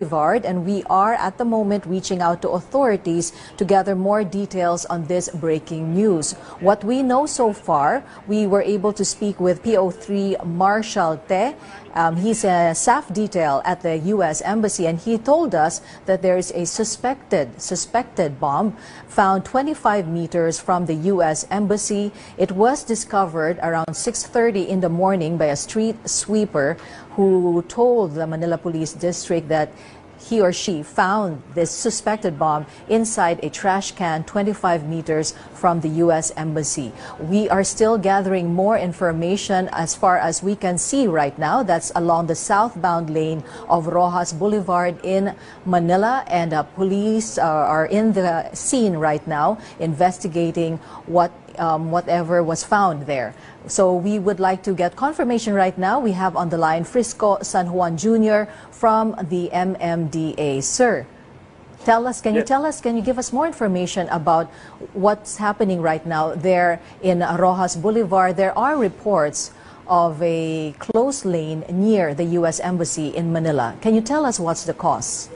Boulevard, and we are at the moment reaching out to authorities to gather more details on this breaking news. What we know so far, we were able to speak with PO3 Marshall Te. He's a staff detail at the U.S. Embassy, and he told us that there is a suspected bomb found 25 meters from the U.S. Embassy. It was discovered around 6:30 in the morning by a street sweeper who told the Manila Police District that he or she found this suspected bomb inside a trash can 25 meters from the U.S. Embassy. We are still gathering more information as far as we can see right now. That's along the southbound lane of Roxas Boulevard in Manila, and police are in the scene right now investigating whatever was found there. So we would like to get confirmation right now. We have on the line Frisco San Juan Jr. from the MMDA. Sir, can you give us more information about what's happening right now there in Roxas Boulevard? There are reports of a closed lane near the U.S. Embassy in Manila. Can you tell us what's the cause?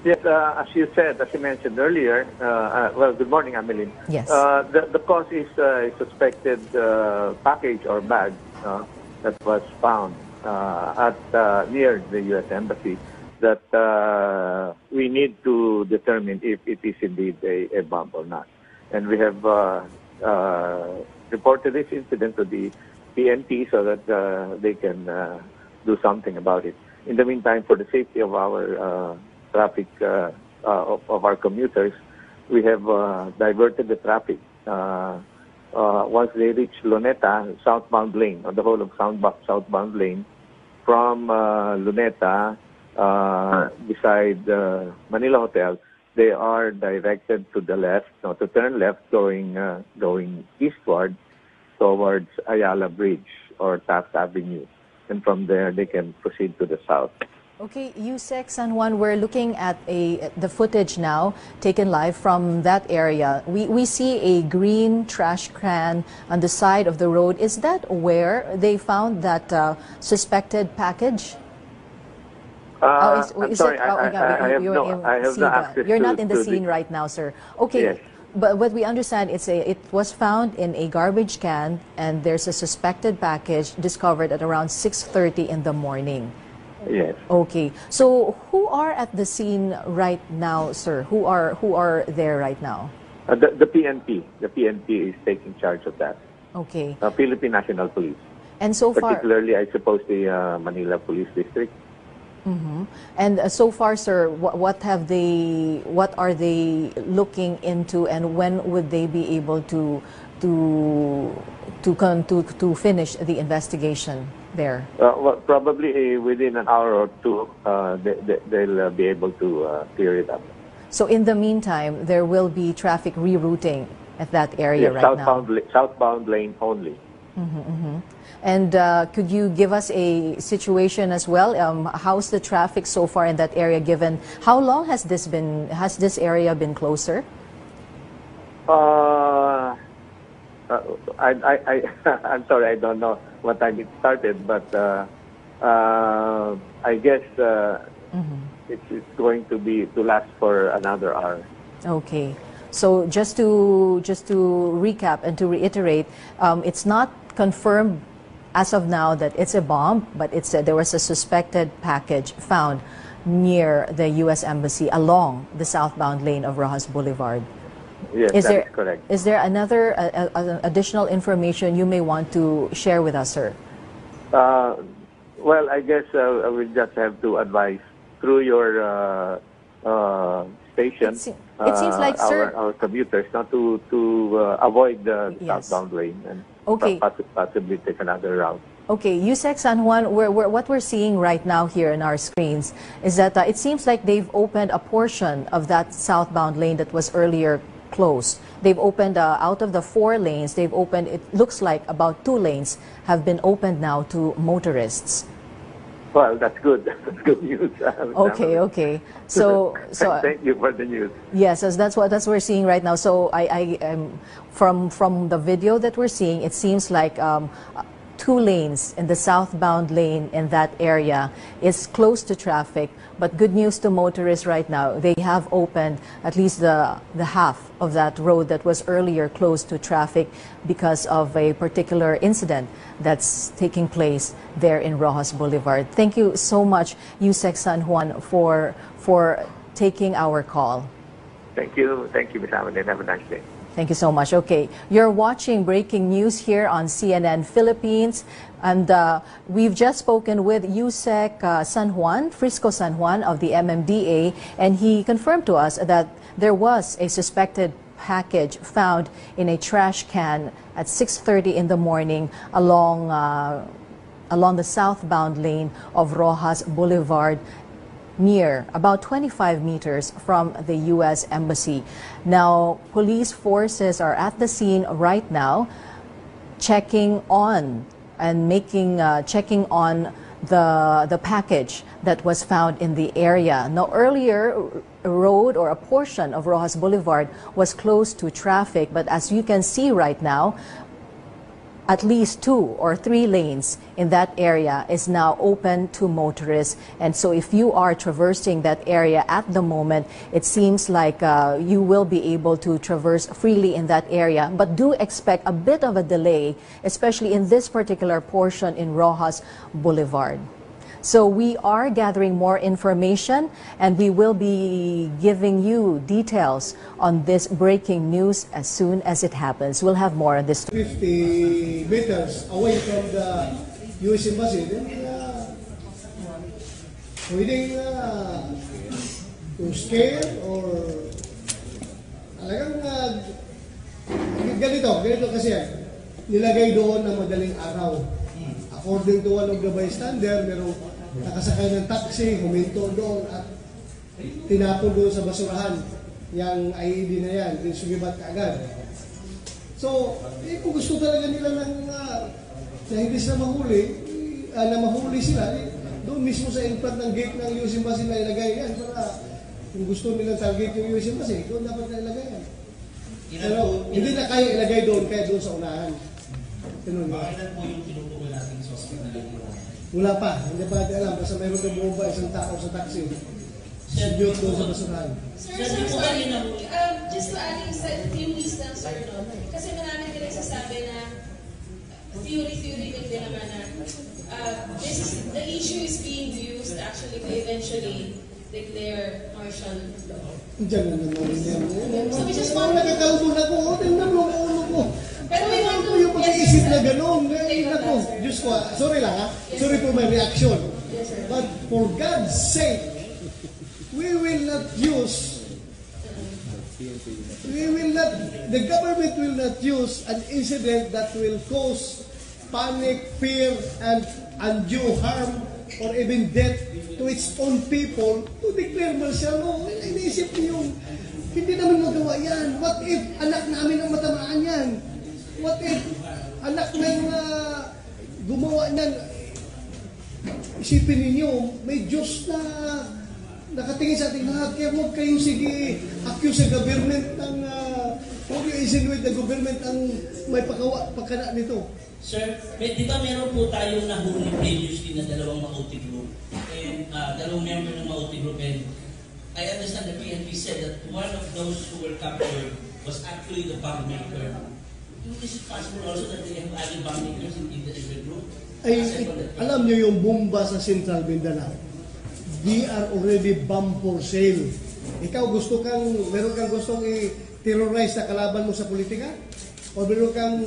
Yes, as you said, as you mentioned earlier, well, good morning, Ameline. Yes. The cause is a suspected package or bag that was found near the U.S. Embassy that we need to determine if it is indeed a bomb or not. And we have reported this incident to the PNP so that they can do something about it. In the meantime, for the safety of our traffic of our commuters, we have diverted the traffic. Once they reach Luneta, southbound lane, or the whole of southbound lane, from Luneta beside Manila Hotel, they are directed to the left, to turn left, going eastward towards Ayala Bridge or Taft Avenue. And from there, they can proceed to the south. Okay, USEC San Juan, we're looking at the footage now taken live from that area. We see a green trash can on the side of the road. Is that where they found that suspected package? I'm sorry, I have no access. You're not in the scene right now, sir. Okay, yes. But what we understand, it was found in a garbage can, and there's a suspected package discovered at around 6:30 in the morning. Yes. Okay. So who are at the scene right now, sir? Who are there right now? The PNP. The PNP is taking charge of that. Okay. Philippine National Police. And so far, particularly, I suppose the Manila Police District. Mm-hmm. And so far, sir, what are they looking into, and when would they be able to finish the investigation there? Well, probably within an hour or two, they'll be able to clear it up. So in the meantime, there will be traffic rerouting at that area right now? Southbound lane only. Mm-hmm, mm-hmm. And could you give us a situation as well? How's the traffic so far in that area, given how long has this area been closer? I'm sorry, I don't know what time it started, but I guess it's going to last for another hour. Okay, so just to recap and to reiterate, it's not confirmed as of now that it's a bomb, but there was a suspected package found near the U.S. Embassy along the southbound lane of Roxas Boulevard. Yes, that is correct. Is there another additional information you may want to share with us, sir? Well, I guess I will just have to advise through your station. It seems like, sir, our commuters not to avoid the southbound lane and possibly take another route. Okay, USEC San Juan, what we're seeing right now here in our screens is that it seems like they've opened a portion of that southbound lane that was earlier closed. They've opened, out of the 4 lanes, they've opened, it looks like about 2 lanes have been opened now to motorists. Well, that's good. That's good news. Okay, okay. So thank you for the news. Yes, that's what we're seeing right now. So from the video that we're seeing, it seems like 2 lanes in the southbound lane in that area is closed to traffic. But good news to motorists right now, they have opened at least the half of that road that was earlier closed to traffic because of a particular incident that's taking place there in Rojas Boulevard. Thank you so much, Yusek San Juan, for taking our call. Thank you, Ms. Aman, and have a nice day. Thank you so much. Okay, you're watching Breaking News here on CNN Philippines, and we've just spoken with Yusek San Juan, Frisco San Juan of the MMDA, and he confirmed to us that there was a suspected package found in a trash can at 6:30 in the morning along the southbound lane of Rojas Boulevard, near about 25 meters from the U.S. Embassy. Now, police forces are at the scene right now, checking on the package that was found in the area. Now, earlier, a road or a portion of Rojas Boulevard was closed to traffic, but as you can see right now, at least 2 or 3 lanes in that area is now open to motorists. And so if you are traversing that area at the moment, it seems like you will be able to traverse freely in that area. But do expect a bit of a delay, especially in this particular portion in Rojas Boulevard. So we are gathering more information, and we will be giving you details on this breaking news as soon as it happens. We'll have more on this. 50 meters away from the U.S. Embassy, then pwedeng to scare or talagang ganito kasi nilagay doon ng madaling araw. According to one of the bystander, merong nakasakay ng taxi, huminto doon at tinapon doon sa basurahan yung IED na yan, din sumibat kaagad. So, kung gusto talaga nila na hindi sila mahuli, na mahuli sila, doon mismo sa in front ng gate ng US Embassy na ilagay yan para kung gusto nilang target yung US Embassy, doon dapat na ilagay yan. Pero hindi na kaya ilagay doon, kaya doon sa unahan. Bakit po yung tinutukoy natin suspect na ganyan? Wala pa, hindi pa natin alam. Basta mayroon na bumaba isang tao sa taxi. Sindyot doon sa basurahan. Sir, just to add sa theories lang, sir, no? Kasi marami din nagsasabi na theory din naman na the issue is being used actually to eventually declare martial law. Diyan na naman. So we just want to... Nagkakalbo na ko, tingnan mo ang ulo ko. Pero we want to... Yung pag-iisip na gano'n, nako, Diyos ko, sorry lang ha, sorry for my reaction. But for God's sake, we will not use, the government will not use an incident that will cause panic, fear, and undue harm or even death to its own people to declare martial law. Iniisip niyo yung, hindi namin magawa yan. What if anak namin ang matamaan yan? What if anak ng gumawa niyan? Isipin ninyo, may Diyos na nakatingin sa ating lahat. Kaya huwag kayong sige accuse sa government ng huwag yung insinuate na government ang may pagkana nito. Sir, di ba meron po tayong nahuli previously na dalawang Maote group and dalawang member ng Maote group, and I understand the PNP said that one of those who were captured was actually the bomb maker. Is it possible also that they have other bomb makers in the group? Alam niyo yung bomba sa Central Mindanao, they are already bomb for sale. Ikaw meron kang gustong i-terrorize na kalaban mo sa politika? O meron kang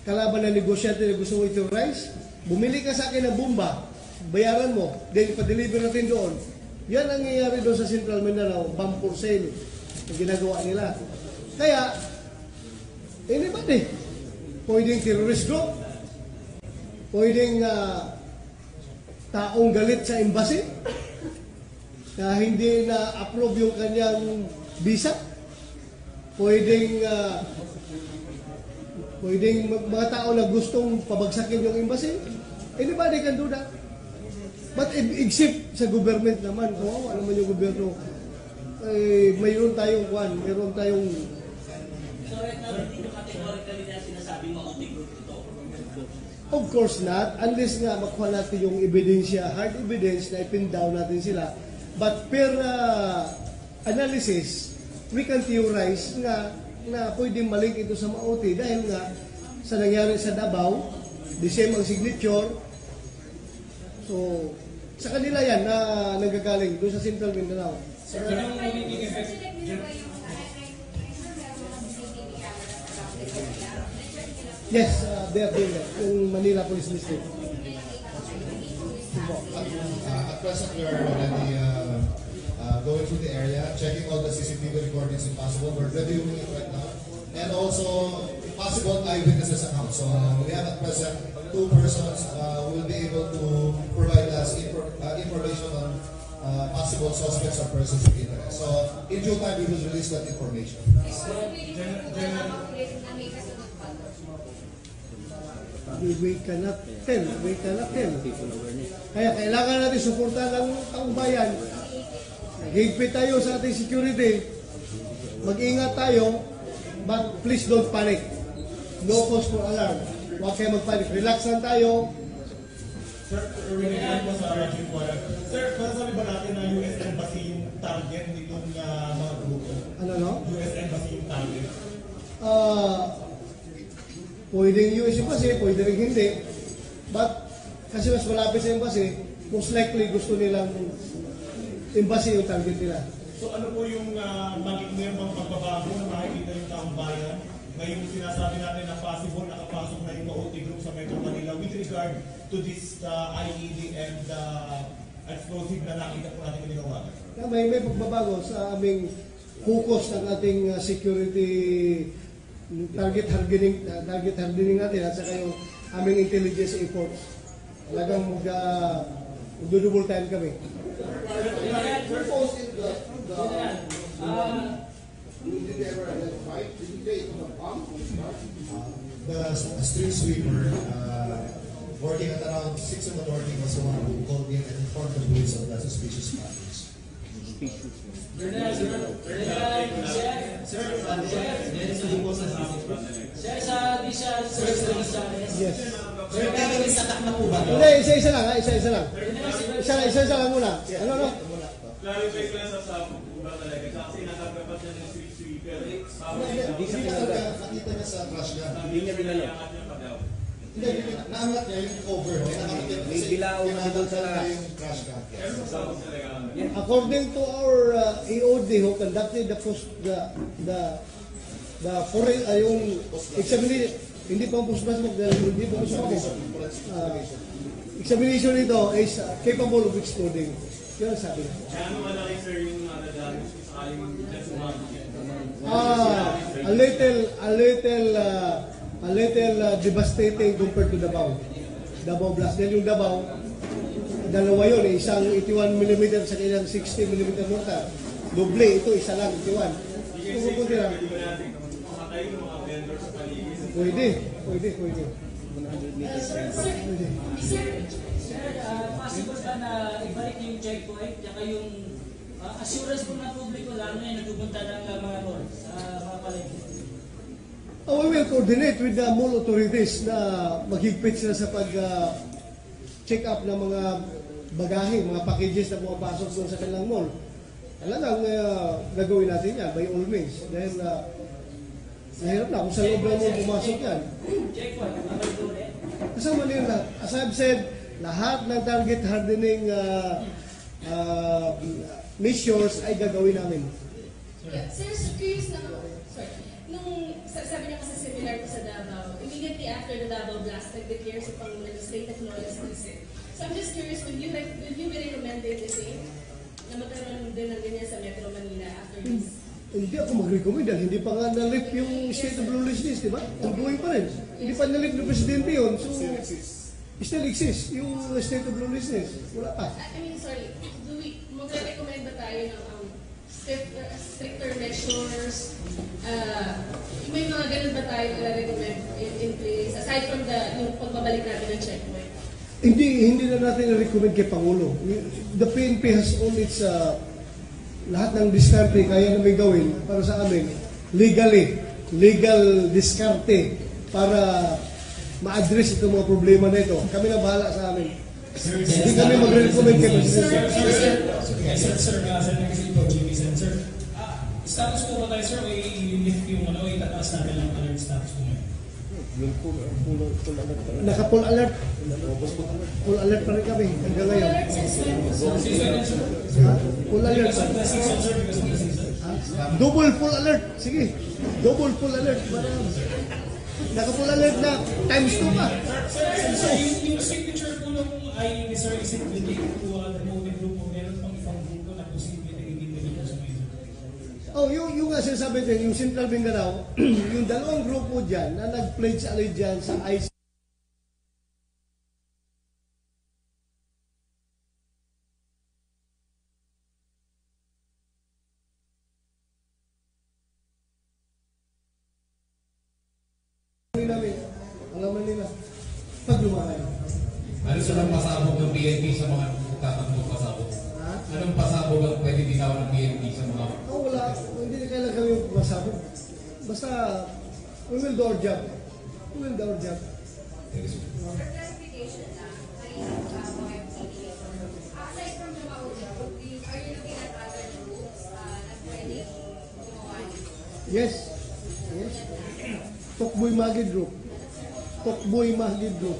kalaban na negosyante na gusto mo i-terrorize? Bumili ka sa akin ng bomba, bayaran mo, then ipa-deliver natin doon. Yan ang nangyayari doon sa Central Mindanao, bomb for sale, ang ginagawa nila. Kaya, anybody, pwedeng terrorist group, pwedeng taong galit sa embassy, na hindi na-approve yung kanyang visa, pwedeng mga tao na gustong pabagsakin yung embassy. Anybody can do that. But except sa government naman, kawawa naman yung gobyerno, mayroon tayong So right now, hindi nyo categorically na sinasabing Maote group ito? Of course not, unless nga makuha natin yung ebidensya, hard evidence na ipin down natin sila. But per analysis, we can theorize nga na pwedeng malink ito sa Maote dahil nga sa nangyari sa Davao, the same ang signature. So, sa kanila yan na nanggagaling doon sa Central Mindanao. Sir, anong magiging effect? Yes, they are doing that. Yung Manila Police District. At present, we are already going through the area, checking all the CCTV recordings if possible. We're reviewing it right now. And also, possible eyewitnesses account. So we have at present 2 persons who will be able to provide us information on possible suspects or persons of interest. So in due time, we will release that information. We cannot tell. Kaya kailangan natin suportahan ng taong bayan. Higpit tayo sa ating security. Mag-ingat tayo, but please don't panic. No cause for alarm. Huwag kayo mag-panic. Relax lang tayo. Sir, related po sa Rajiv Wala. Sir, masasabi ba natin na US Embassy yung target nitong mga grupo? Ano no? US Embassy yung target? Pwedeng US Embassy, pwede rin hindi. But, kasi mas malapit sa Embassy, most likely gusto nilang Embassy yung target nila. So ano po yung meron bang pagbabago na makikita yung taong bayan? Ngayon sinasabi natin na possible nakapasok na yung Maote Group sa Metro Manila with regard to this IED and explosive na nakita po natin ginawagan. May pagbabago sa aming focus ng ating security target hardening natin at saka yung aming intelligence efforts. Talagang mag-double time kami. The street sweeper working at around 6 in the morning was the one who called in and informed the police of that suspicious matters. Yes. Hindi, isa-isa lang. Isa-isa lang muna. Ano? Clarify ko lang sa ba talaga kasi nakagapat na ng street sweeper. Hindi sa talaga. Nakita niya sa crash gun. Hindi niya binalo. Hindi, naangat niya yung cover. May bilao na doon sa yung crash gun. According to our EOD who conducted yung examination, hindi pa post-basmok dahil hindi pa examination nito is capable of excluding. Yun ang sabi. Ano malaki sir yung nadadami sa sakaling A little devastating compared to Davao Blast. Dahil yung Davao, dalawa yun, isang 81mm sa kanyang 60mm mortar. Doble, ito isa lang, 81. Pupunti lang. Pwede. Possible ba na ibalik yung checkpoint at yung assurance po ng publiko lalo na yung nagpupunta ng mga mall sa mga palengke? We will coordinate with the mall authorities na maghigpit sila sa pag-check up ng mga bagahe, mga packages na pumapasok doon sa kanilang mall. Talagang gagawin natin yan by all means. Dahil nahirap na kung sa loob ng mall pumasok yan. Checkpoint, abay doon eh. Kasama nila lahat. As I've said, lahat ng target hardening measures ay gagawin namin. Yeah, sir, curious lang ako. Sorry. Nung sabi niya kasi similar ko sa Davao, immediately after the Davao blast, nag-declare si Pangulo ng state of lawlessness. So I'm just curious, will you recommend it the same? Na magkaroon din ng ganyan sa Metro Manila after this? Hindi ako mag-recommend dahil hindi pa nga na-lift yung state of lawlessness, di ba? Ongoing pa rin. Hindi pa na-lift ng presidente yun. So, still exists yung state of lawlessness. Wala pa. I mean, sorry, mag-recommend ba tayo ng stricter measures? May mga ganun ba tayo recommend in place? Aside from yung pagbabalik natin ng checkpoint? Hindi na natin na-recommend kay Pangulo. The PNP has all its lahat ng diskarte kaya namin gawin para sa amin legal diskarte para ma-address itong mga problema na ito. Kami na bahala sa amin. Hindi kami mag-recommend kay President. Status po ba tayo, sir? May lift yung itataas natin ang alert status po ngayon. Naka-full alert. Full alert pa rin kami hanggang ngayon. Full alert. Double full alert. Sige. Double full alert. Naka-full alert na. Times 2 pa. Sir, yung signature po nung IED, sir, is it related to the movement group o meron pang ibang grupo na posible na hindi dito sa mga Oh, yung nga sinasabi din, yung Central Mindanao, yung dalawang grupo dyan na nag-pledge allegiance sa IC. Alaman nila, pag lumahay. Ano silang pasabog ng PNP sa mga tatakbong pasabog? Anong pasabog ang pwede bitaw ng PNP sa mga... Oh, wala. Hindi na kailangan kami masabog. Basta, we will do our job. We will do our job. For clarification lang, mga FTD, aside from the Maudi group, are you looking at other groups na pwede gumawa nito? Yes. Yes. Tokboy Magid Group. Tokboy Magid Group.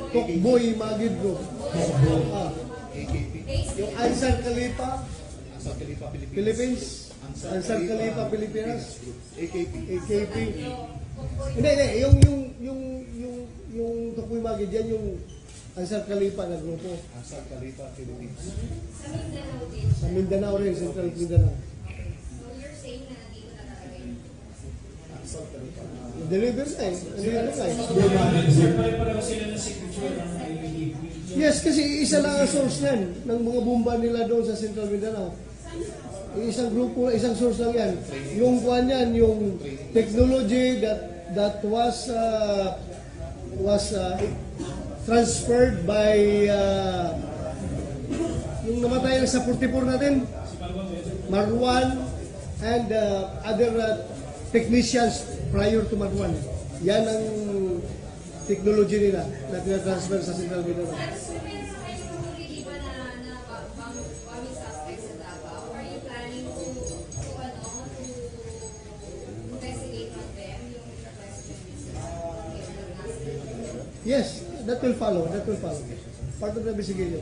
Tokboy Magid Group. Yung Ansar Khalifa Philippines. Ansar Khalifa Pilipinas. AKP. Hindi. Yung Tokboy Magid yan yung Ansar Khalifa na grupo. Ansar Khalifa Philippines. Sa Mindanao din. Sa Mindanao rin, Central Mindanao. So you're saying na nandito na talaga yun? Deliver na eh. Sir, pare-pareho sila ng signature ng IED. Yes, kasi isa lang ang source yan ng mga bomba nila doon sa Central Mindanao. Isang grupo, isang source lang yan. Yung kuan yan, yung technology that was transferred by yung namatay sa 44 natin, Marwan and other technicians prior to Marwan. Yan ang technology nila na tinatransfer sa Central Mindanao. So meron na kayo huli ba na bombing suspects sa Davao? Are you planning to investigate on them? Yung question is Yes, that will follow. That will follow. Part of the investigation.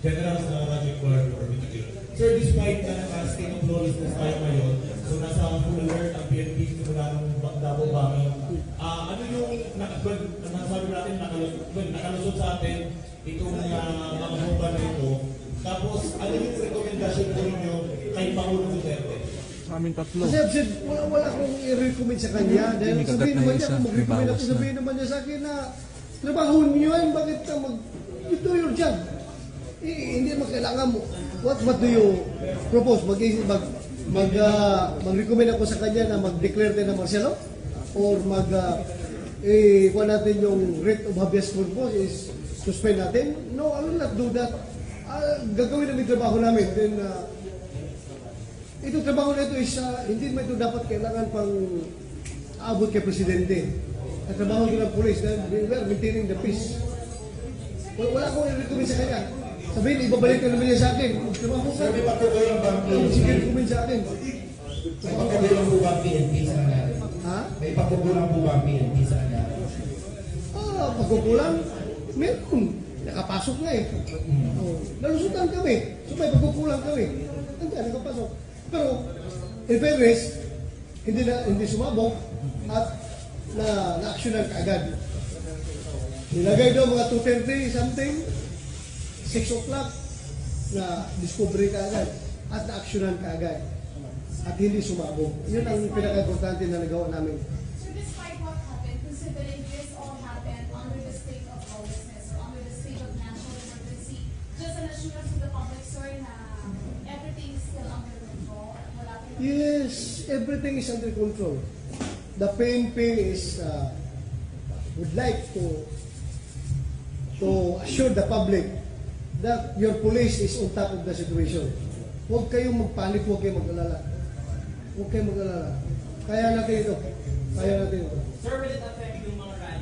General Rajiv Kular or Mitikil. Sir, despite na naka-state of lawlessness tayo ngayon, so nasa full alert ang PNP simula ng Davao bombing. Ano yung nasabi natin nakalusot sa atin itong mga bomba na ito? Tapos, ano yung recommendation po ninyo kay Pangulong Duterte? Aming tatlo. Kasi Absid, wala akong i-recommend sa kanya. Dahil Hindi sabihin kagat na naman niya, isa, kung mag-recommend ako, may bawas na. sabihin naman niya sa akin na trabaho niyo yan, bakit ka you do your job. Hindi naman kailangan mo. What do you propose? Mag-recommend ako sa kanya na mag-declare tayo ng martial law? Or kuha natin yung writ of habeas corpus is suspend natin? No, I will not do that. Gagawin namin trabaho namin. Then, itong trabaho na ito is, hindi naman ito dapat kailangan pang aabot kay Presidente. Ang trabaho nyo ng police, we are maintaining the peace. Wala akong i-recommend sa kanya. Sabihin, ibabalik ka naman niya sa akin. Trabaho ka. Sir, may pagkukulang ba ang PNP? Sige, recommend sa akin. May pagkukulang po ba ang PNP sa nangyari? Ha? May pagkukulang po ba ang PNP sa nangyari? Pagkukulang? Meron. Nakapasok na eh. Nalusutan kami. So may pagkukulang kami. Nandiyan, nakapasok. Pero, in fairness, hindi sumabog at na-actionan kaagad. Nilagay daw mga 2:30 something, 6 o'clock, na discovery kaagad at na-actionan kaagad. At hindi sumabog. Yun ang pinaka-importante na nagawa namin. So despite what happened, considering this all happened under the state of lawlessness, under the state of national emergency, just an assurance to the public, sir, na everything is still under control? Wala pa yung... Yes, everything is under control. The PNP is would like to assure the public that your police is on top of the situation. Huwag kayong magpanik, huwag kayong mag-alala. Huwag kayong mag-alala. Kaya natin ito. Kaya natin ito. Sir, will it affect yung mga rally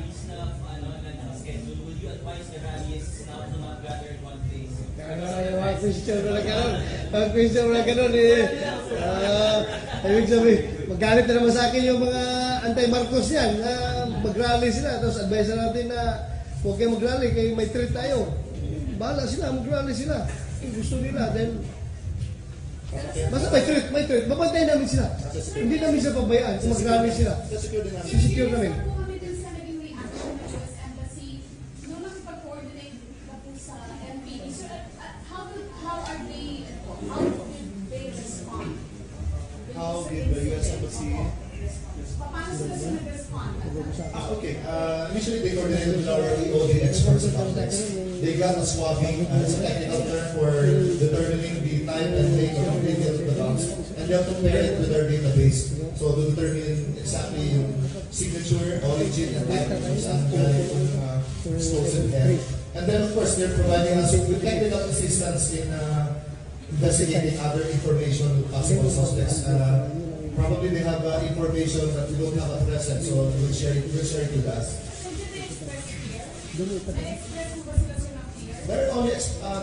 Yung mga question na nagkaroon. Mga question na nagkaroon ibig sabihin, magalit na naman sa akin yung mga anti-Marcos yan. Mag-rally sila. Tapos advise natin na huwag kayo mag-rally kaya may treat tayo. Bahala sila, mag-rally sila. Kung gusto nila, then basta may treat. Babantayin namin sila. Hindi namin sila pabayaan kung mag-rally sila. Sisecure namin. How did the U.S. Embassy? Okay. Initially, they coordinated with our EOD experts and contacts. They got a swabbing, it's a technical term for determining the time and date of the details of the dogs, and they'll compare it with our database. So to determine exactly yung signature, origin, and date kung saan yung explosive head. And then, of course, they're providing us with technical assistance in investigating other information with possible suspects. Probably they have information that we don't have at present, so we'll share it with us. Their only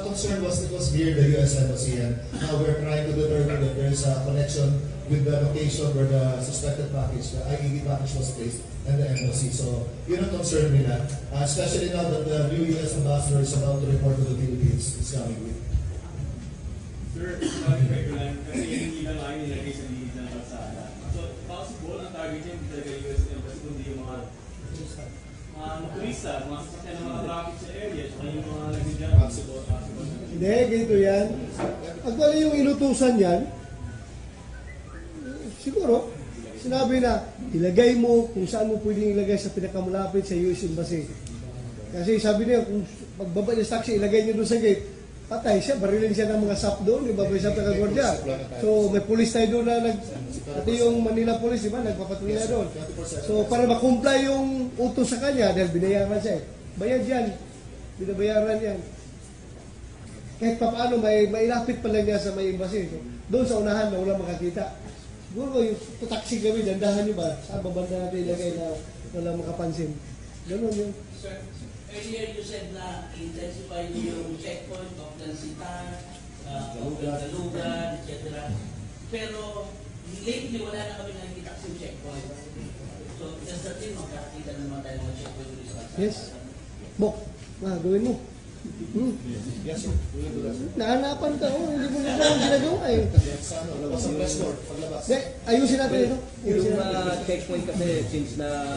concern was it was near the U.S. Embassy, and now we're trying to determine if there's a connection with the location where the suspected package, the IED package was placed, and the embassy. So, yun ang concern nila, especially now that the new U.S. ambassador is about to report to the Philippines this coming week. Sir, correct lang, kasi yung hindi lang ay nilagay sa linis ng kalsada. So, possible na target yung talaga US Embassy, kundi yung mga turista, mga sasakyan ng mga traffic sa area, saka yung mga nagsidyan, possible. Hindi, ganito yan. Actually, yung inutusan yan, siguro, sinabi na, ilagay mo kung saan mo pwedeng ilagay sa pinakamalapit sa US Embassy. Kasi sabi niya, kung magbaba niya sa taxi, ilagay niyo doon sa gate, patay siya, barilin siya ng mga SAP doon, ibabay sa taga-gordya. So, may police tayo doon na pati yung Manila Police, di ba, nagpapatuloy doon. So, para makumply yung utos sa kanya, dahil binayaran siya bayad yan. Binabayaran yan. Kahit pa paano, mailapit pa lang niya sa may embassy. So, doon sa unahan na wala makakita. Siguro yung taxi kami, dandahan nyo ba? Saan babanda natin ilagay na wala makapansin? Ganun yun. Earlier you said na intensify yung checkpoint, Oakland-Sitan, Oakland-Galugan, etc. Pero lately wala na kami nakikita sa checkpoint. So does that mean magkakita naman tayo ng checkpoint results? Yes. Bok, gawin mo. Yes, sir. Nahanapan ka, hindi mo na ginagawa eh. Paglabas ng press court, paglabas. Ayusin natin ito. Yung checkpoint kasi since na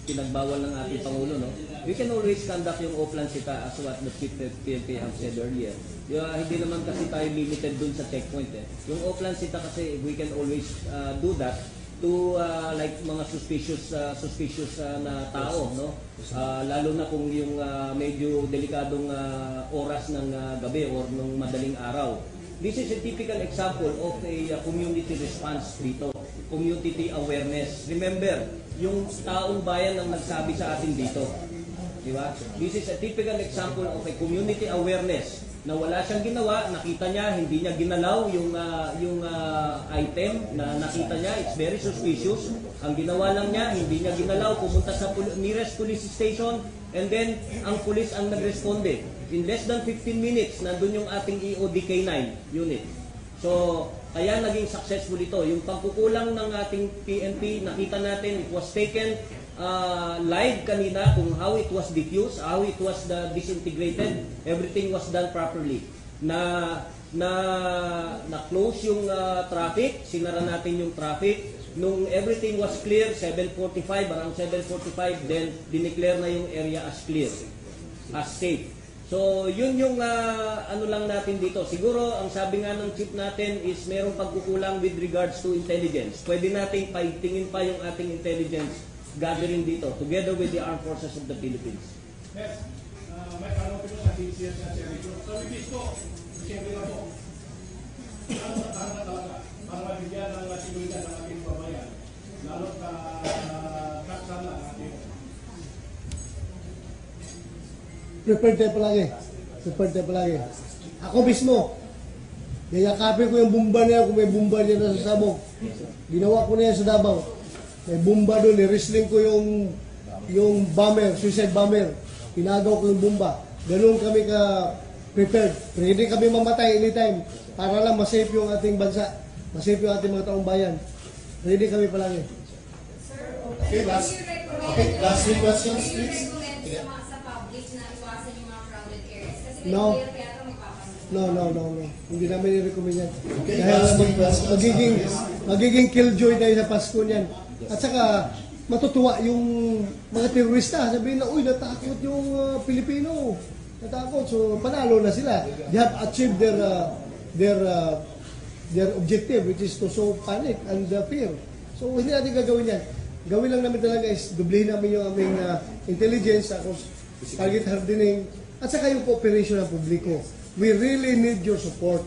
pinagbawal ng ating Pangulo, no? We can always conduct yung Oakland-Sitan as what the PNP have said earlier. Hindi naman kasi tayo limited dun sa checkpoint. Yung Oakland-Sitan kasi we can always do that to like mga suspicious na tao, no? Lalo na kung yung medyo delikadong oras ng gabi or ng madaling araw. This is a typical example of a community response dito, community awareness. Remember, yung taong bayan ang nagsabi sa atin dito. Diba? This is a typical example of a community awareness na wala siyang ginawa, nakita niya, hindi niya ginalaw yung item na nakita niya, it's very suspicious. Ang ginawa lang niya, hindi niya ginalaw, pumunta sa nearest police station, and then ang police ang nagresponde. In less than 15 minutes, nandun yung ating EOD-K9 unit. So, kaya naging successful ito. Yung pagkukulang ng ating PNP, nakita natin, it was taken live kanina kung how it was diffused, how it was disintegrated, everything was done properly. Na-close yung traffic, sinara natin yung traffic. Nung everything was clear, 7:45, around 7:45, then dineclare na yung area as clear, as safe. So, yun yung ano lang natin dito. Siguro, ang sabi nga ng chief natin is merong pagkukulang with regards to intelligence. Pwede nating paitingin pa yung ating intelligence gathering dito, together with the Armed Forces of the Philippines. Yes. May tanong ko sa TCS na si Rico. So, ibig ko, siyempre na po, ano na talaga, para mabigyan ng seguridad ng ating pamayan, lalo ka kaksan lang ating. Prepared tayo palagi. Prepared tayo palagi. Ako mismo, yayakapin ko yung bomba niya kung may bomba niya na sa sabog. Ginawa ko na yan sa Davao. May bomba doon, i-wrestling ko yung bomber, suicide bomber. Pinagaw ko yung bomba. Ganun kami ka prepared. Ready kami mamatay anytime para lang ma-save yung ating bansa, ma-save yung ating mga taong bayan. Ready kami palagi. Okay, last three questions, please. Sa public na iwasan yung mga crowded areas. Kasi No. kaya magpapasunod. No. Hindi namin i-recommend yan. Okay, Dahil last three questions. magiging killjoy tayo sa Pasko niyan. At saka, matutuwa yung mga terorista. Sabihin na, uy, natakot yung Pilipino. Natakot. So, panalo na sila. They have achieved their objective, which is to sow panic and fear. So, hindi natin gagawin yan. Gawin lang namin talaga is dublihin namin yung aming intelligence, tapos target hardening, at saka yung cooperation ng publiko. We really need your support.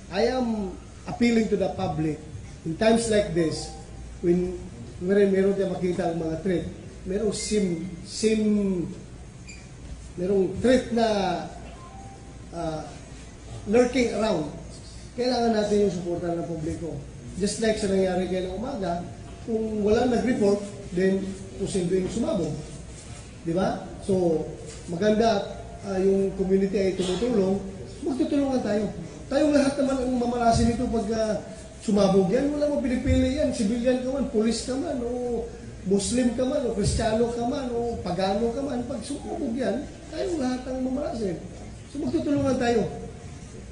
I am appealing to the public in times like this, when meron tayo makita ang mga threat, merong threat na lurking around. Kailangan natin yung suporta ng publiko. Just like sa nangyari kayo ng umaga, kung walang nag-report, then posibleng sumabog. Di ba? So, maganda yung community ay tumutulong, magtutulungan tayo. Tayong lahat naman ang mamalasin nito pag sumabog yan. Wala mo pinipili yan. Civilian ka man, police ka man, o Muslim ka man, o Kristiyano ka man, o Pagano ka man. Pag sumabog yan, tayong lahat ang mamalasin. So, magtutulungan tayo.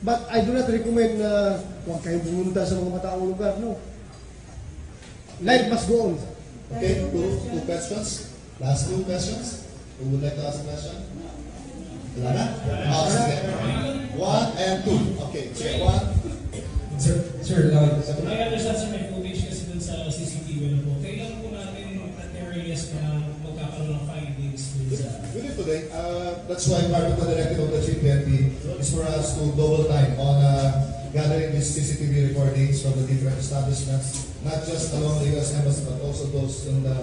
But I do not recommend na huwag kayong pumunta sa mga mataong lugar. No. Life must go on. Okay, two questions. Last two questions. Who would like to ask a question? Wala na? Sige. 1 and 2. Okay, check 1. Sir, I understand sa may footage kasi dun sa CCTV na po. Kailan po natin at the earliest na magkakaroon ng findings dun sa... Within today, that's why part of the directive of the Chief PNP is for us to double time on gathering these CCTV recordings from the different establishments, not just along the U.S. Embassy, but also those in the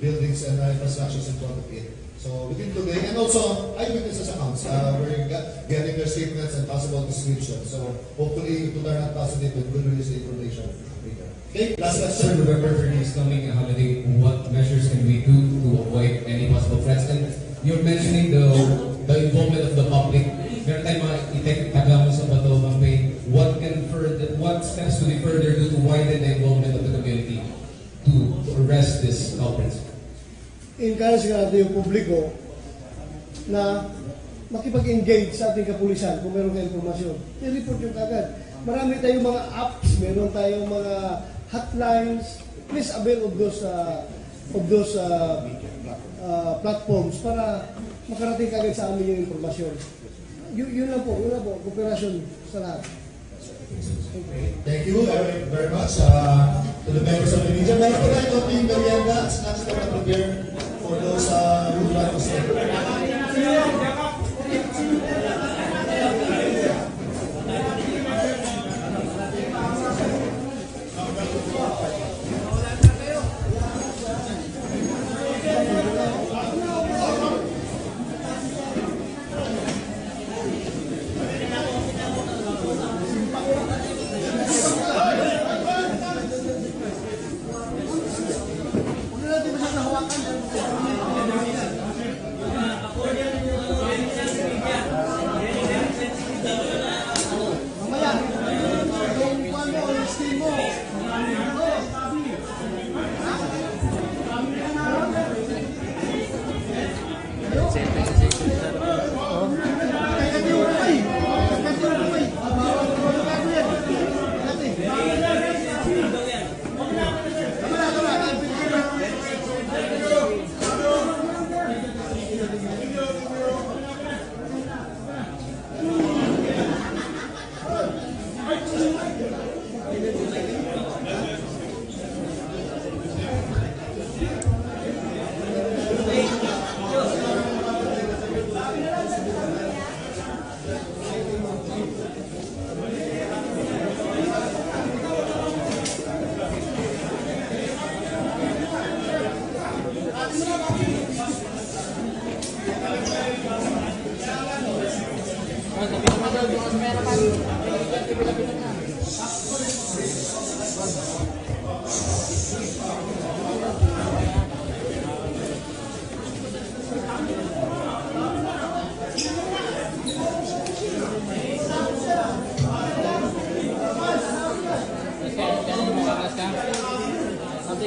buildings and infrastructures in front of it. So within today, and also eyewitnesses accounts, we're getting their statements and possible descriptions. So hopefully, to turn out positive, and we'll release the information later. Okay, last Sir, question. November 30 is coming a holiday. What measures can we do to avoid any possible threats? And you're mentioning the involvement of the public. Meron tayong mga itek-taga mo sa Bato campaign. What steps to be further do to widen the involvement of the community to arrest these culprits? Encourage ka natin yung publiko na makipag-engage sa ating kapulisan kung meron kayong informasyon. I-report yung kagad. Marami tayong mga apps, meron tayong mga hotlines. Please avail of those platforms para makarating kagad sa amin yung informasyon. Yun lang po, cooperation sa lahat. Thank you very much to the members of the media. Meron po tayo konting merienda, snacks na prepare for those who would like to stay.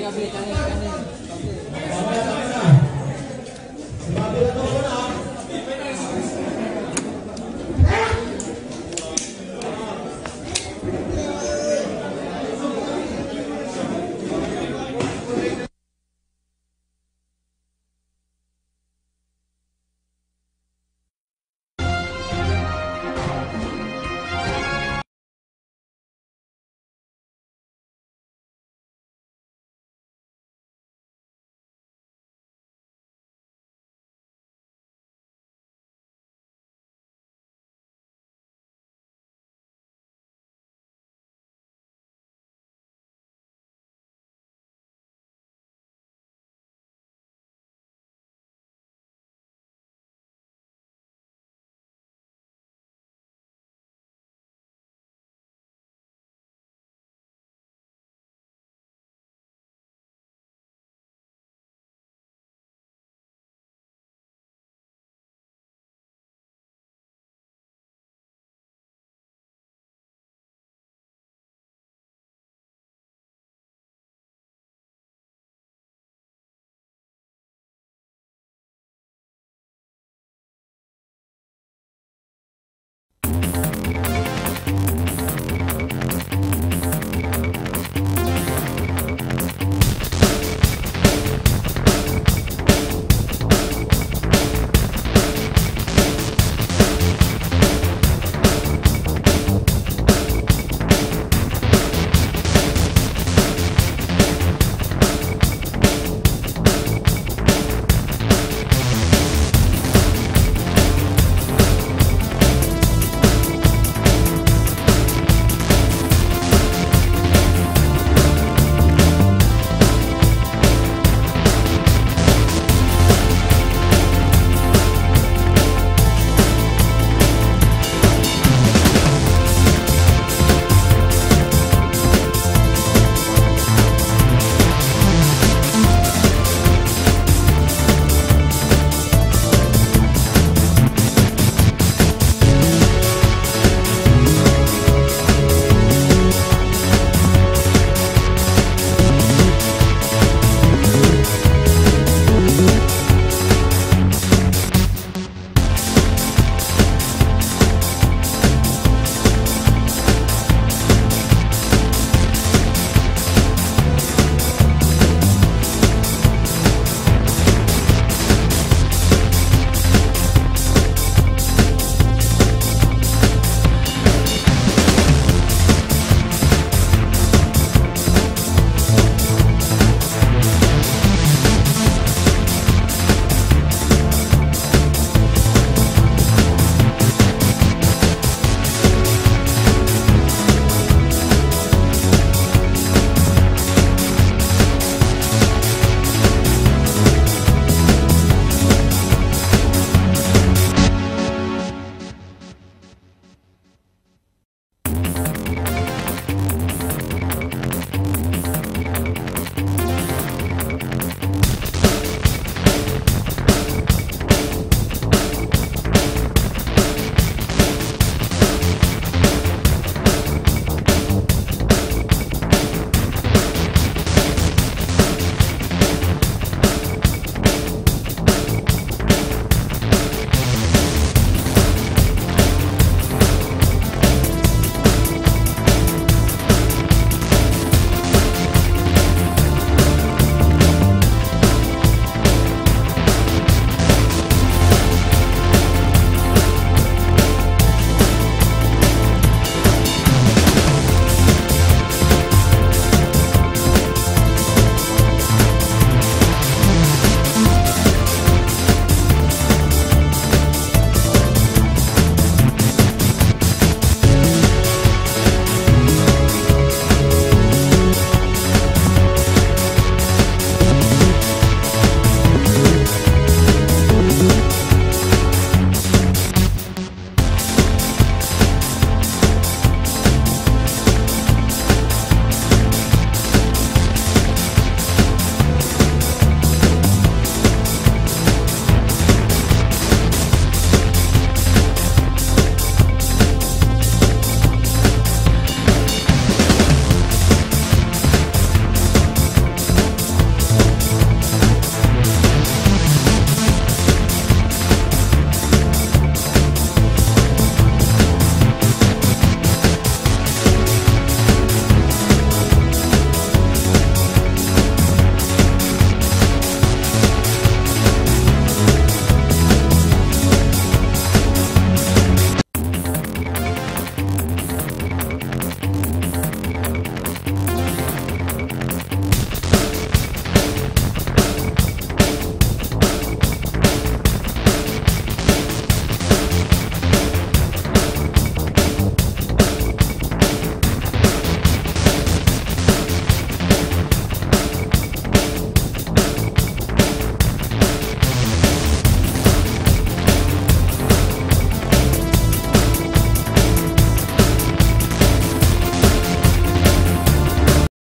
gabi, kanin.